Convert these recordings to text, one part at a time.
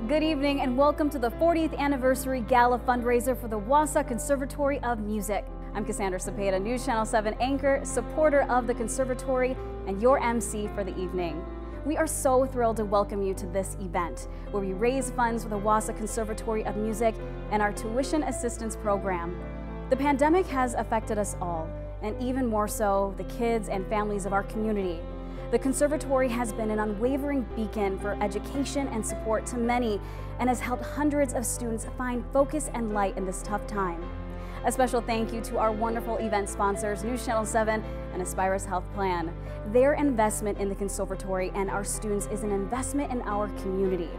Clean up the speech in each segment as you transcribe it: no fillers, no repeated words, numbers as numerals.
Good evening and welcome to the 40th anniversary Gala fundraiser for the Wausau Conservatory of Music. I'm Kassandra Sepeda, News Channel 7 anchor, supporter of the Conservatory, and your MC for the evening. We are so thrilled to welcome you to this event, where we raise funds for the Wausau Conservatory of Music and our tuition assistance program. The pandemic has affected us all, and even more so, the kids and families of our community. The Conservatory has been an unwavering beacon for education and support to many and has helped hundreds of students find focus and light in this tough time. A special thank you to our wonderful event sponsors, News Channel 7 and Aspirus Health Plan. Their investment in the Conservatory and our students is an investment in our community.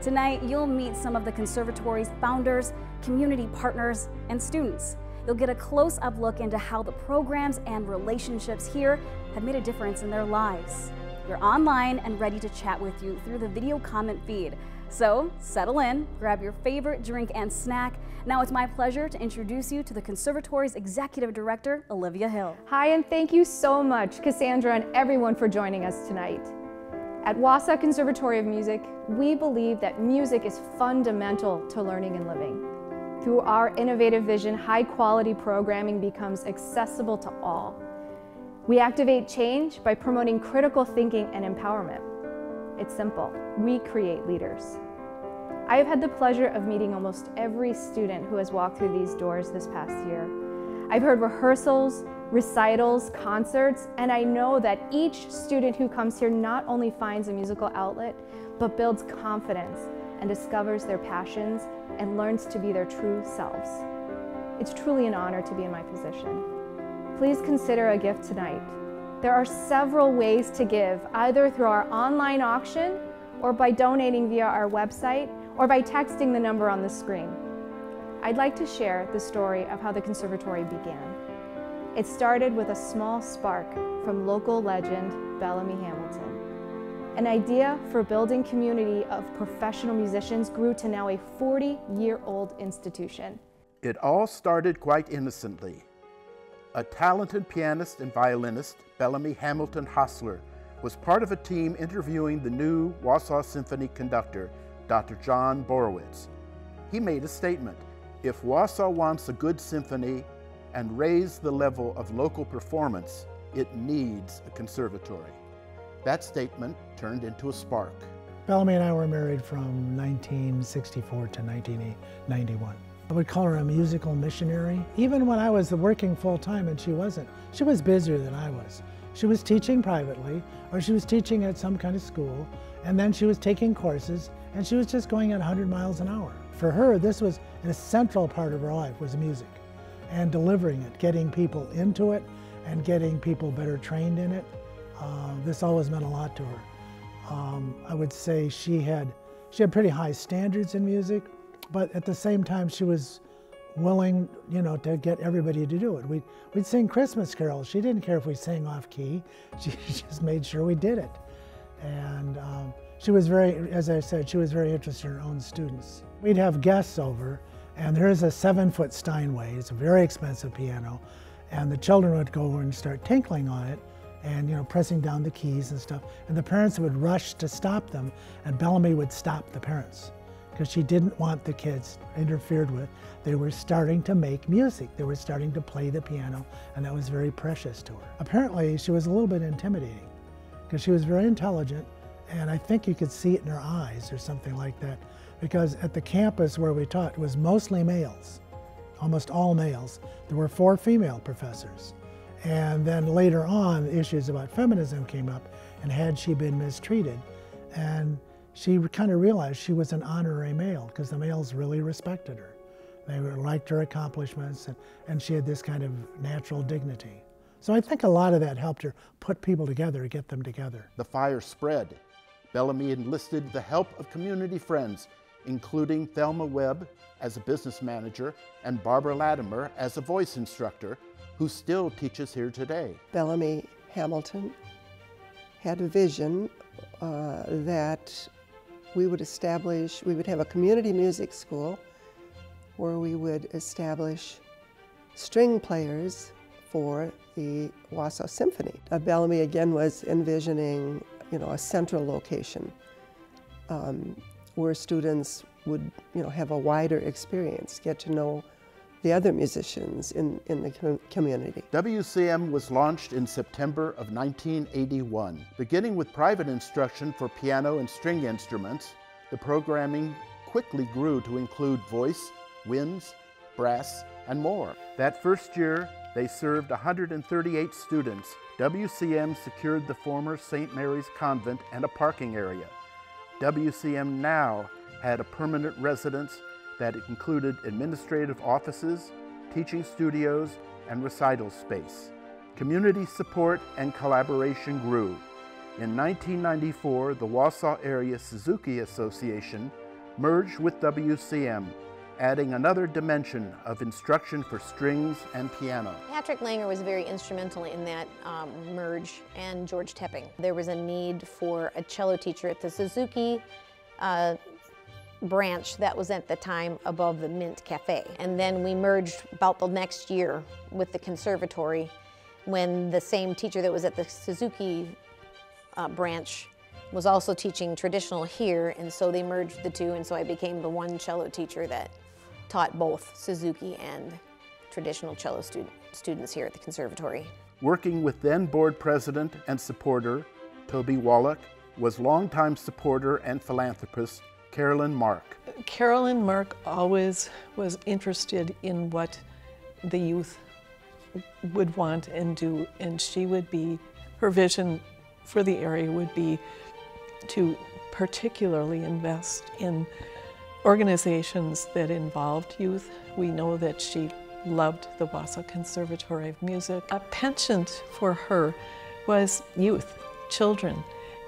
Tonight, you'll meet some of the Conservatory's founders, community partners, and students. You'll get a close-up look into how the programs and relationships here have made a difference in their lives. We're online and ready to chat with you through the video comment feed. So settle in, grab your favorite drink and snack. Now it's my pleasure to introduce you to the Conservatory's Executive Director, Olivia Hill. Hi, and thank you so much, Cassandra, and everyone for joining us tonight. At Wausau Conservatory of Music, we believe that music is fundamental to learning and living. Through our innovative vision, high-quality programming becomes accessible to all. We activate change by promoting critical thinking and empowerment. It's simple. We create leaders. I have had the pleasure of meeting almost every student who has walked through these doors this past year. I've heard rehearsals, recitals, concerts, and I know that each student who comes here not only finds a musical outlet, but builds confidence and discovers their passions and learns to be their true selves. It's truly an honor to be in my position. Please consider a gift tonight. There are several ways to give, either through our online auction or by donating via our website or by texting the number on the screen. I'd like to share the story of how the Conservatory began. It started with a small spark from local legend Bellamy Hamilton. An idea for building community of professional musicians grew to now a 40-year-old institution. It all started quite innocently. A talented pianist and violinist, Bellamy Hamilton Hostler, was part of a team interviewing the new Wausau Symphony conductor, Dr. John Borowitz. He made a statement: if Wausau wants a good symphony and raise the level of local performance, it needs a conservatory. That statement turned into a spark. Bellamy and I were married from 1964 to 1991. I would call her a musical missionary. Even when I was working full-time and she wasn't, she was busier than I was. She was teaching privately, or she was teaching at some kind of school, and then she was taking courses, and she was just going at 100 miles an hour. For her, this was a central part of her life, was music, and delivering it, getting people into it, and getting people better trained in it. This always meant a lot to her. I would say she had pretty high standards in music, but at the same time she was willing, to get everybody to do it. We'd sing Christmas carols. She didn't care if we sang off key. She just made sure we did it. And she was as I said, she was very interested in her own students. We'd have guests over, and there's a 7-foot Steinway. It's a very expensive piano, and the children would go over and start tinkling on it, and pressing down the keys and stuff. And the parents would rush to stop them, and Bellamy would stop the parents because she didn't want the kids interfered with. They were starting to make music. They were starting to play the piano, and that was very precious to her. Apparently, she was a little bit intimidating because she was very intelligent, and I think you could see it in her eyes or something like that, because at the campus where we taught, it was mostly males, almost all males. There were 4 female professors. And then later on, issues about feminism came up, and had she been mistreated? And she kind of realized she was an honorary male because the males really respected her. They liked her accomplishments, and she had this kind of natural dignity. So I think a lot of that helped her put people together, get them together. The fire spread. Bellamy enlisted the help of community friends, including Thelma Webb as a business manager and Barbara Latimer as a voice instructor, who still teaches here today. Bellamy Hamilton had a vision that we would have a community music school where we would establish string players for the Wausau Symphony. Bellamy again was envisioning, a central location where students would, have a wider experience, get to know the other musicians in the community. WCM was launched in September of 1981. Beginning with private instruction for piano and string instruments, the programming quickly grew to include voice, winds, brass, and more. That first year, they served 138 students. WCM secured the former St. Mary's Convent and a parking area. WCM now had a permanent residence that included administrative offices, teaching studios, and recital space. Community support and collaboration grew. In 1994, the Wausau Area Suzuki Association merged with WCM, adding another dimension of instruction for strings and piano. Patrick Langer was very instrumental in that merge, and George Tepping. There was a need for a cello teacher at the Suzuki branch that was at the time above the Mint Cafe. And then we merged about the next year with the conservatory when the same teacher that was at the Suzuki branch was also teaching traditional here, and so they merged the two, and so I became the one cello teacher that taught both Suzuki and traditional cello students here at the conservatory. Working with then board president and supporter Toby Wallach was longtime supporter and philanthropist Carolyn Mark. Carolyn Mark always was interested in what the youth would want and do, and her vision for the area would be to particularly invest in organizations that involved youth. We know that she loved the Wausau Conservatory of Music. A penchant for her was youth, children.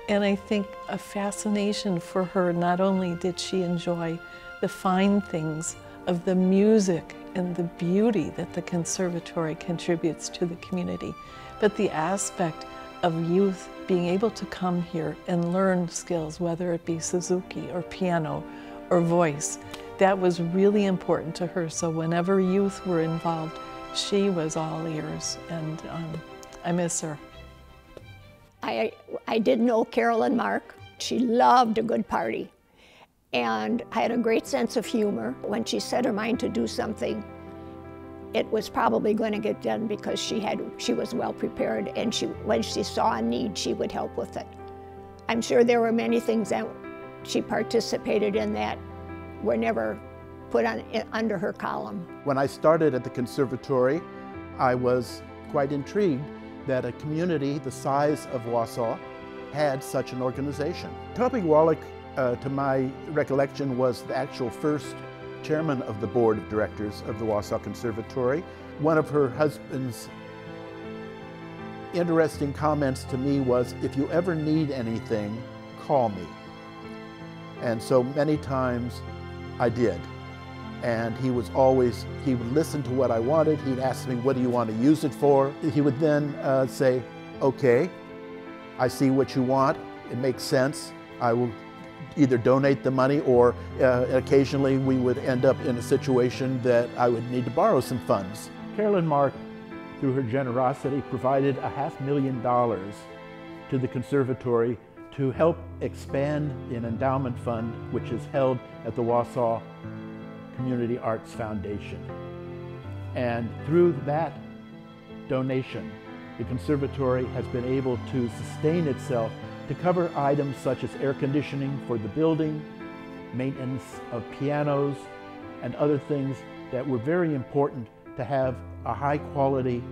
And I think a fascination for her, not only did she enjoy the fine things of the music and the beauty that the conservatory contributes to the community, but the aspect of youth being able to come here and learn skills, whether it be Suzuki or piano or voice, that was really important to her. So whenever youth were involved, she was all ears, and I miss her. I did know Carolyn Mark. She loved a good party and had a great sense of humor. When she set her mind to do something, it was probably going to get done because she was well prepared, and when she saw a need, she would help with it. I'm sure there were many things that she participated in that were never put under her column. When I started at the conservatory, I was quite intrigued that a community the size of Wausau had such an organization. Toby Wallach, to my recollection, was the actual first chairman of the board of directors of the Wausau Conservatory. One of her husband's interesting comments to me was, "If you ever need anything, call me." And so many times I did. And he would listen to what I wanted. He'd ask me, "What do you want to use it for?" He would then say, "Okay, I see what you want. It makes sense. I will either donate the money, or occasionally we would end up in a situation that I would need to borrow some funds." Carolyn Mark, through her generosity, provided $500,000 to the conservatory to help expand an endowment fund which is held at the Wausau Community Arts Foundation. And through that donation, the conservatory has been able to sustain itself to cover items such as air conditioning for the building, maintenance of pianos, and other things that were very important to have a high-quality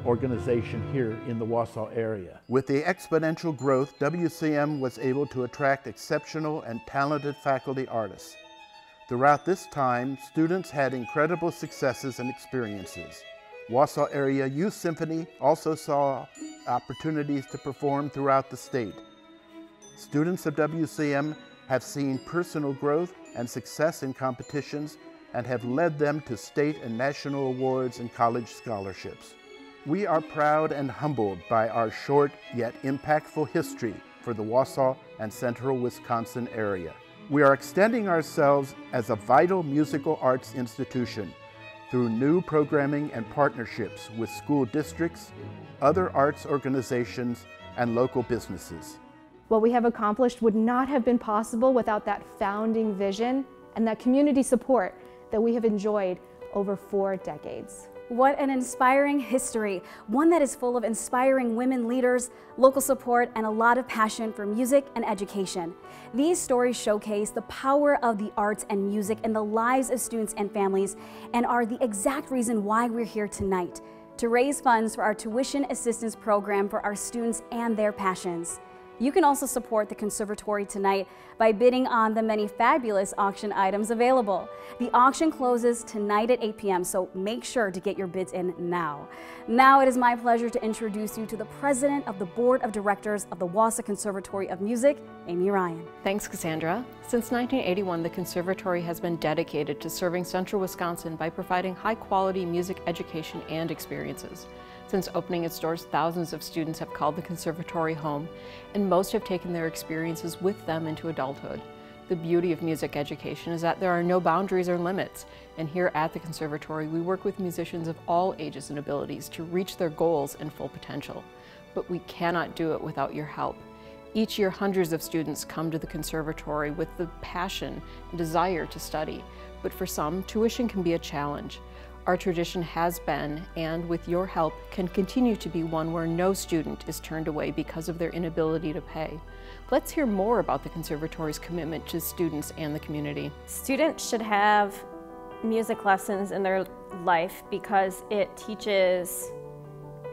organization here in the Wausau area. With the exponential growth, WCM was able to attract exceptional and talented faculty artists. Throughout this time, students had incredible successes and experiences. Wausau Area Youth Symphony also saw opportunities to perform throughout the state. Students of WCM have seen personal growth and success in competitions and have led them to state and national awards and college scholarships. We are proud and humbled by our short yet impactful history for the Wausau and Central Wisconsin area. We are extending ourselves as a vital musical arts institution through new programming and partnerships with school districts, other arts organizations, and local businesses. What we have accomplished would not have been possible without that founding vision and that community support that we have enjoyed over 4 decades. What an inspiring history, one that is full of inspiring women leaders, local support, and a lot of passion for music and education. These stories showcase the power of the arts and music in the lives of students and families and are the exact reason why we're here tonight, to raise funds for our tuition assistance program for our students and their passions. You can also support the Conservatory tonight by bidding on the many fabulous auction items available. The auction closes tonight at 8 p.m., so make sure to get your bids in now. Now it is my pleasure to introduce you to the President of the Board of Directors of the Wausau Conservatory of Music, Amy Ryan. Thanks, Cassandra. Since 1981, the Conservatory has been dedicated to serving Central Wisconsin by providing high-quality music education and experiences. Since opening its doors, thousands of students have called the Conservatory home, and most have taken their experiences with them into adulthood. The beauty of music education is that there are no boundaries or limits, and here at the Conservatory, we work with musicians of all ages and abilities to reach their goals and full potential. But we cannot do it without your help. Each year, hundreds of students come to the Conservatory with the passion and desire to study, but for some, tuition can be a challenge. Our tradition has been, and with your help, can continue to be one where no student is turned away because of their inability to pay. Let's hear more about the Conservatory's commitment to students and the community. Students should have music lessons in their life because it teaches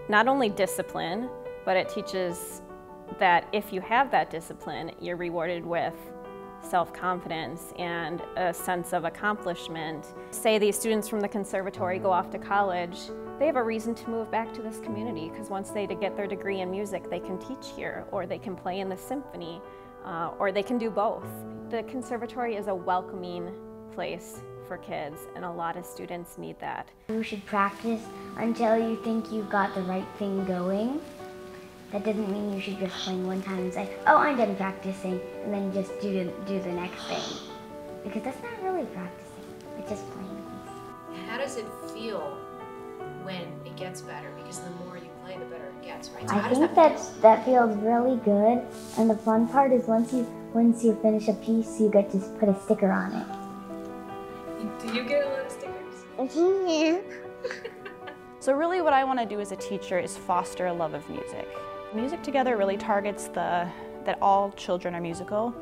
not only discipline, but it teaches that if you have that discipline, you're rewarded with self-confidence and a sense of accomplishment. Say these students from the Conservatory go off to college, they have a reason to move back to this community because once they get their degree in music, they can teach here, or they can play in the symphony, or they can do both. The Conservatory is a welcoming place for kids, and a lot of students need that. You should practice until you think you've got the right thing going. That doesn't mean you should just play one time and say, oh, I'm done practicing, and then just do the next thing. Because that's not really practicing, it's just playing. How does it feel when it gets better? Because the more you play, the better it gets, right? So I think that feels really good, and the fun part is once you finish a piece, you get to put a sticker on it. Do you get a lot of stickers? Yeah. So really what I want to do as a teacher is foster a love of music. Music Together really targets that all children are musical.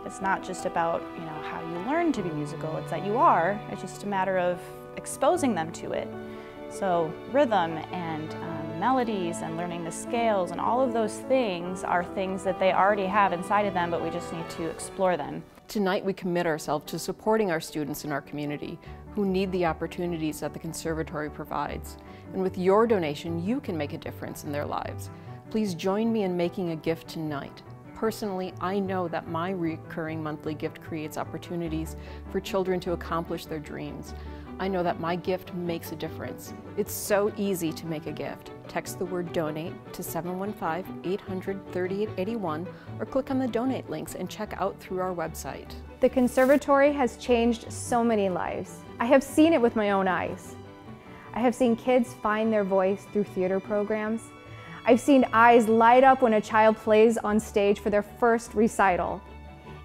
It's not just about, how you learn to be musical, it's that you are. It's just a matter of exposing them to it. So rhythm and melodies and learning the scales and all of those things are things that they already have inside of them, but we just need to explore them. Tonight, we commit ourselves to supporting our students in our community who need the opportunities that the Conservatory provides. And with your donation, you can make a difference in their lives. Please join me in making a gift tonight. Personally, I know that my recurring monthly gift creates opportunities for children to accomplish their dreams. I know that my gift makes a difference. It's so easy to make a gift. Text the word donate to 715-800-3881 or click on the donate links and check out through our website. The Conservatory has changed so many lives. I have seen it with my own eyes. I have seen kids find their voice through theater programs. I've seen eyes light up when a child plays on stage for their first recital.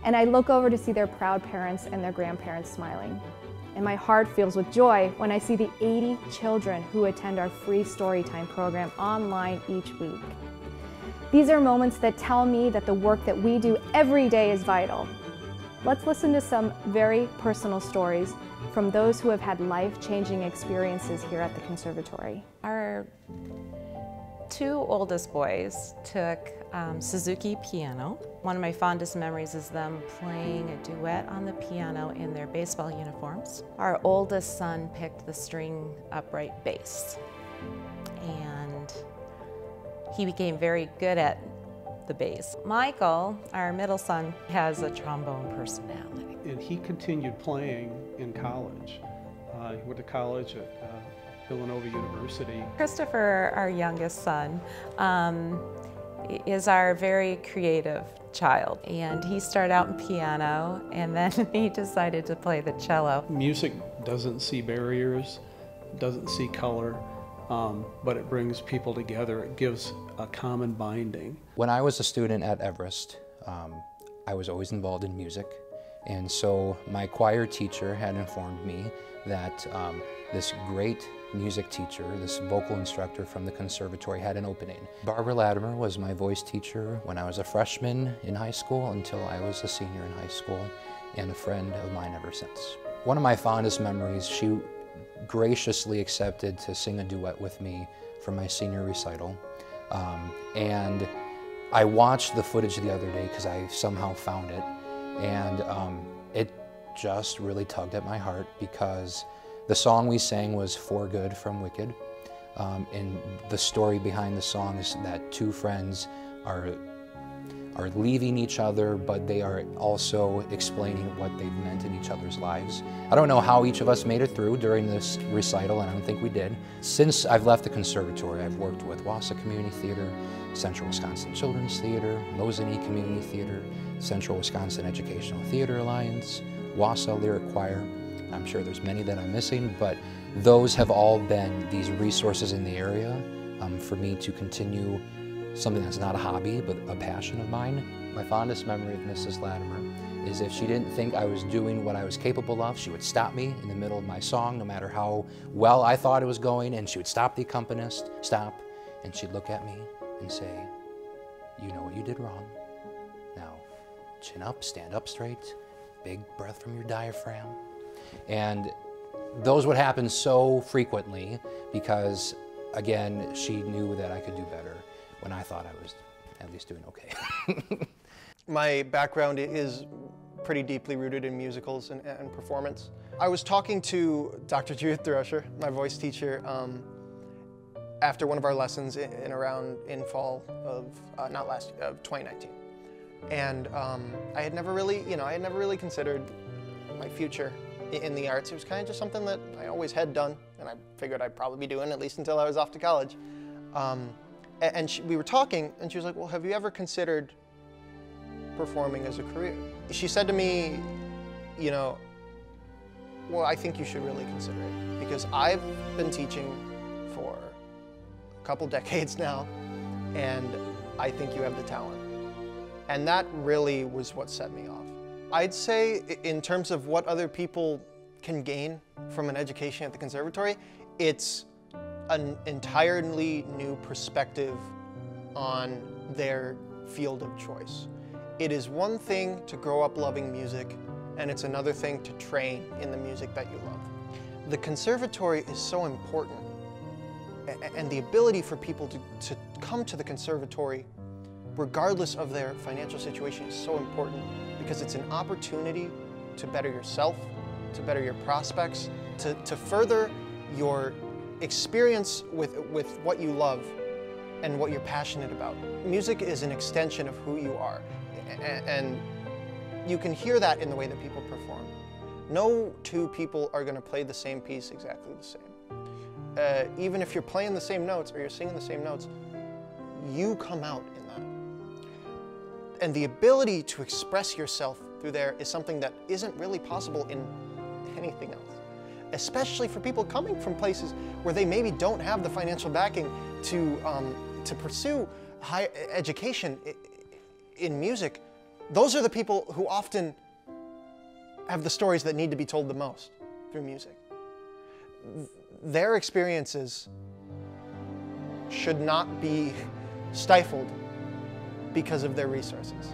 And I look over to see their proud parents and their grandparents smiling. And my heart fills with joy when I see the 80 children who attend our free Storytime program online each week. These are moments that tell me that the work that we do every day is vital. Let's listen to some very personal stories from those who have had life-changing experiences here at the Conservatory. Our 2 oldest boys took Suzuki piano. One of my fondest memories is them playing a duet on the piano in their baseball uniforms. Our oldest son picked the string upright bass, and he became very good at the bass. Michael, our middle son, has a trombone personality. And he continued playing in college. He went to college at Villanova University. Christopher, our youngest son, is our very creative child, and he started out in piano and then he decided to play the cello. Music doesn't see barriers, doesn't see color, but it brings people together. It gives a common binding. When I was a student at Everest, I was always involved in music. And so my choir teacher had informed me that this great music teacher, this vocal instructor from the conservatory, had an opening. Barbara Latimer was my voice teacher when I was a freshman in high school until I was a senior in high school, and a friend of mine ever since. One of my fondest memories, she graciously accepted to sing a duet with me for my senior recital. And I watched the footage the other day because I somehow found it, and it just really tugged at my heart because the song we sang was For Good from Wicked, and the story behind the song is that two friends are leaving each other, but they are also explaining what they've meant in each other's lives. I don't know how each of us made it through during this recital, and I don't think we did. Since I've left the conservatory, I've worked with Wausau Community Theater, Central Wisconsin Children's Theater, Mosinee Community Theater, Central Wisconsin Educational Theater Alliance, Wausau Lyric Choir. I'm sure there's many that I'm missing, but those have all been these resources in the area for me to continue something that's not a hobby, but a passion of mine. My fondest memory of Mrs. Latimer is if she didn't think I was doing what I was capable of, she would stop me in the middle of my song, no matter how well I thought it was going, and she would stop the accompanist, stop, and she'd look at me and say, "You know what you did wrong. Now, chin up, stand up straight, big breath from your diaphragm." And those would happen so frequently because, again, she knew that I could do better when I thought I was at least doing okay. My background is pretty deeply rooted in musicals and performance. I was talking to Dr. Judith DeRocher, my voice teacher, after one of our lessons in fall of, 2019. And I had never really considered my future in the arts. It was kind of just something that I always had done, and I figured I'd probably be doing at least until I was off to college. And we were talking, and she was like, "Well, have you ever considered performing as a career?" She said to me, "Well, I think you should really consider it, because I've been teaching for a couple decades now, and I think you have the talent." And that really was what set me off. I'd say in terms of what other people can gain from an education at the conservatory, it's an entirely new perspective on their field of choice. It is one thing to grow up loving music, and it's another thing to train in the music that you love. The conservatory is so important, and the ability for people to come to the conservatory regardless of their financial situation is so important, because it's an opportunity to better yourself, to better your prospects, to further your experience with what you love and what you're passionate about. Music is an extension of who you are, and you can hear that in the way that people perform. No two people are going to play the same piece exactly the same. Even if you're playing the same notes or you're singing the same notes, you come out in that. And the ability to express yourself through there is something that isn't really possible in anything else. Especially for people coming from places where they maybe don't have the financial backing to pursue higher education in music. Those are the people who often have the stories that need to be told the most through music. Their experiences should not be stifled because of their resources.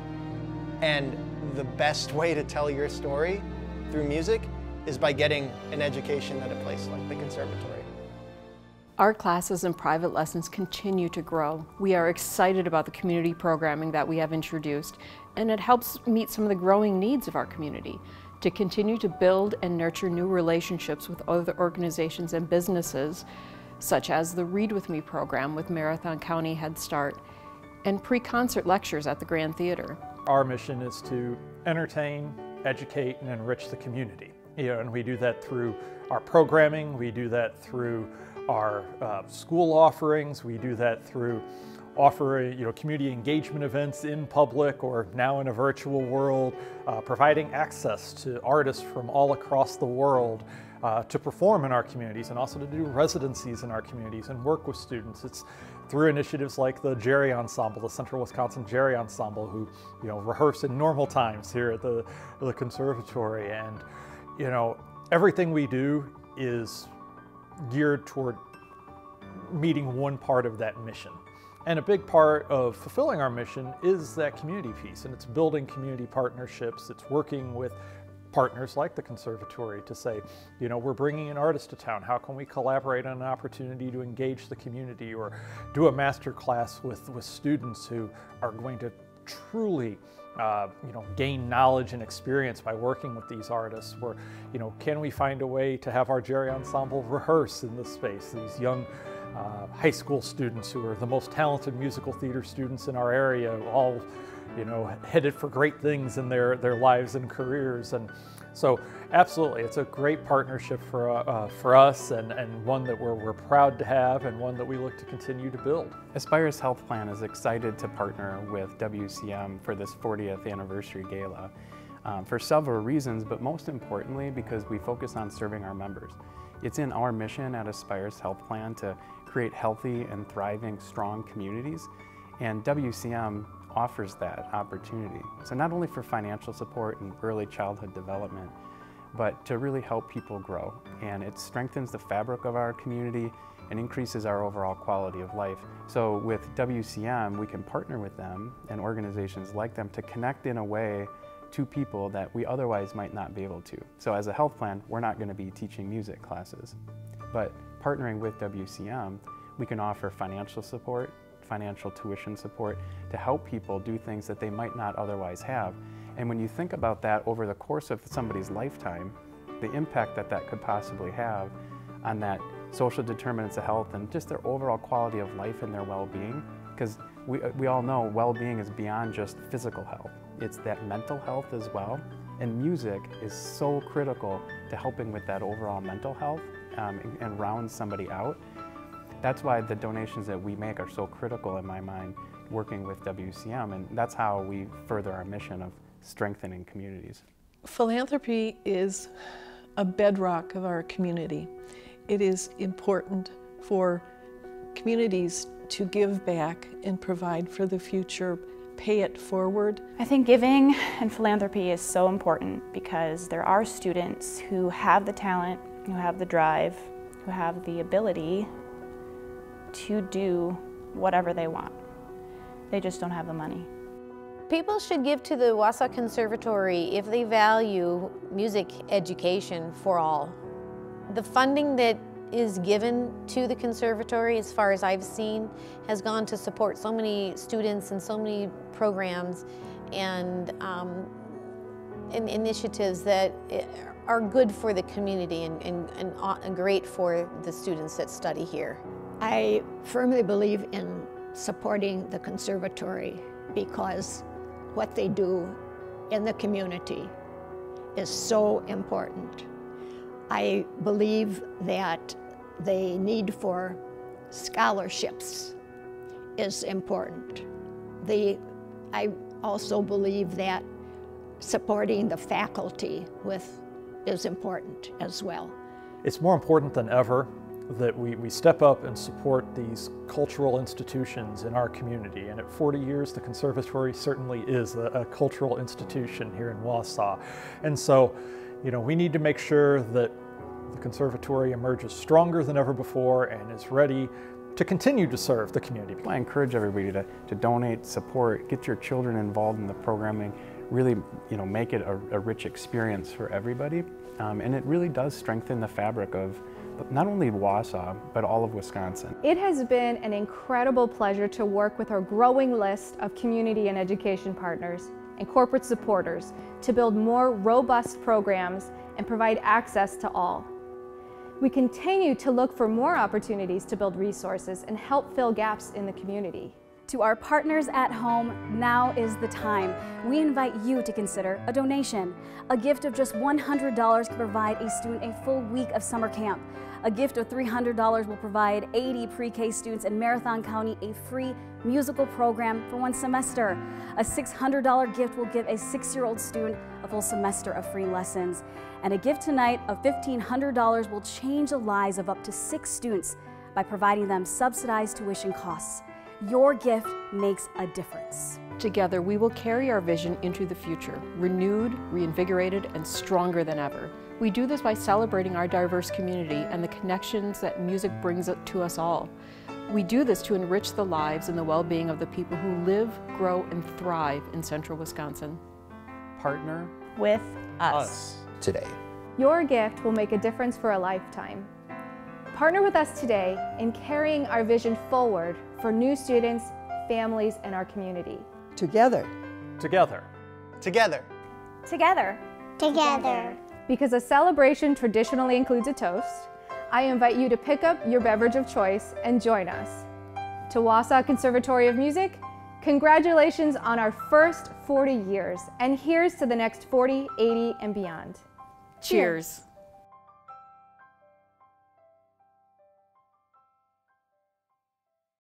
And the best way to tell your story through music is by getting an education at a place like the conservatory. Our classes and private lessons continue to grow. We are excited about the community programming that we have introduced, and it helps meet some of the growing needs of our community to continue to build and nurture new relationships with other organizations and businesses, such as the Read With Me program with Marathon County Head Start, and pre-concert lectures at the Grand Theater. Our mission is to entertain, educate, and enrich the community. And we do that through our programming, we do that through our school offerings, we do that through offering community engagement events in public or now in a virtual world, providing access to artists from all across the world to perform in our communities, and also to do residencies in our communities and work with students. through initiatives like the Jerry Ensemble, the Central Wisconsin Jerry Ensemble, who, you know, rehearse in normal times here at the conservatory. And, you know, everything we do is geared toward meeting one part of that mission. And a big part of fulfilling our mission is that community piece, and it's building community partnerships. It's working with partners like the conservatory to say, you know, we're bringing an artist to town. How can we collaborate on an opportunity to engage the community, or do a master class with students who are going to truly you know, gain knowledge and experience by working with these artists? Where, you know, can we find a way to have our Jerry Ensemble rehearse in this space? These young high school students who are the most talented musical theater students in our area, all, you know, headed for great things in their lives and careers. And so absolutely, it's a great partnership for us, and one that we're proud to have, and one that we look to continue to build. Aspire's Health Plan is excited to partner with WCM for this 40th anniversary gala for several reasons, but most importantly because we focus on serving our members. It's in our mission at Aspire's Health Plan to create healthy and thriving, strong communities, and WCM offers that opportunity. So not only for financial support and early childhood development, but to really help people grow. And it strengthens the fabric of our community and increases our overall quality of life. So with WCM, we can partner with them and organizations like them to connect in a way to people that we otherwise might not be able to. So as a health plan, we're not going to be teaching music classes, but partnering with WCM, we can offer financial support, financial tuition support to help people do things that they might not otherwise have. And when you think about that over the course of somebody's lifetime, the impact that that could possibly have on that social determinants of health and just their overall quality of life and their well-being, because we all know well-being is beyond just physical health. It's that mental health as well. And music is so critical to helping with that overall mental health and round somebody out. That's why the donations that we make are so critical in my mind, working with WCM, and that's how we further our mission of strengthening communities. Philanthropy is a bedrock of our community. It is important for communities to give back and provide for the future, pay it forward. I think giving and philanthropy is so important because there are students who have the talent, who have the drive, who have the ability to do whatever they want. They just don't have the money. People should give to the Wausau Conservatory if they value music education for all. The funding that is given to the conservatory, as far as I've seen, has gone to support so many students and so many programs and initiatives that are good for the community and great for the students that study here. I firmly believe in supporting the conservatory because what they do in the community is so important. I believe that the need for scholarships is important. I also believe that supporting the faculty is important as well. It's more important than ever that we step up and support these cultural institutions in our community. And at 40 years, the conservatory certainly is a cultural institution here in Wausau. And so, you know, we need to make sure that the conservatory emerges stronger than ever before and is ready to continue to serve the community. I encourage everybody to donate, support, get your children involved in the programming, really, you know, make it a rich experience for everybody. And it really does strengthen the fabric of not only Wausau, but all of Wisconsin. It has been an incredible pleasure to work with our growing list of community and education partners and corporate supporters to build more robust programs and provide access to all. We continue to look for more opportunities to build resources and help fill gaps in the community. To our partners at home, now is the time. We invite you to consider a donation. A gift of just $100 can provide a student a full week of summer camp. A gift of $300 will provide 80 pre-K students in Marathon County a free musical program for one semester. A $600 gift will give a 6-year-old student a full semester of free lessons. And a gift tonight of $1,500 will change the lives of up to 6 students by providing them subsidized tuition costs. Your gift makes a difference. Together, we will carry our vision into the future, renewed, reinvigorated, and stronger than ever. We do this by celebrating our diverse community and the connections that music brings to us all. We do this to enrich the lives and the well-being of the people who live, grow, and thrive in Central Wisconsin. Partner with us today. Your gift will make a difference for a lifetime. Partner with us today in carrying our vision forward for new students, families, and our community. Together. Together. Together. Together. Together. Because a celebration traditionally includes a toast, I invite you to pick up your beverage of choice and join us. To Wausau Conservatory of Music, congratulations on our first 40 years, and here's to the next 40, 80, and beyond. Cheers.